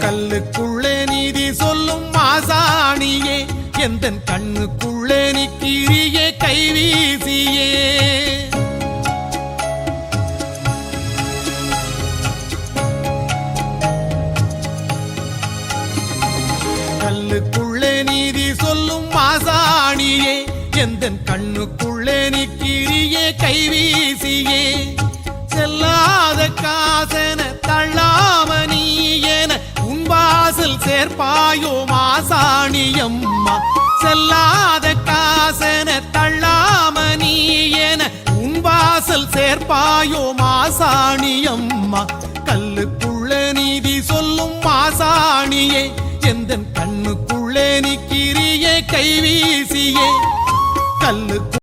கல்லுக்குள்ளே நீதி சொல்லும் மாசாணியே எந்தன் கண்ணுக்குள்ளே நிக்கிறியே கைவீசியே கல்லுக்குள்ளே நீதி சொல்லும் மாசாணியே எந்தன் கண்ணுக்குள்ளே நிக்கிறியே கைவீசியே செல்லாத காசன தள்ளாம நீ என உன் வாசல் சேர்ப்பாயோ மாசாணியம்மா செல்லாத காசன தள்ளாம நீ என உன் வாசல் சேர்ப்பாயோ மாசாணியம்மா கல்லுக்குள்ளே நீதி சொல்லும் மாசாணியே எந்தன் கண்ணுக்குள்ளே நிக்கிறியே கைவீசியே கல்லு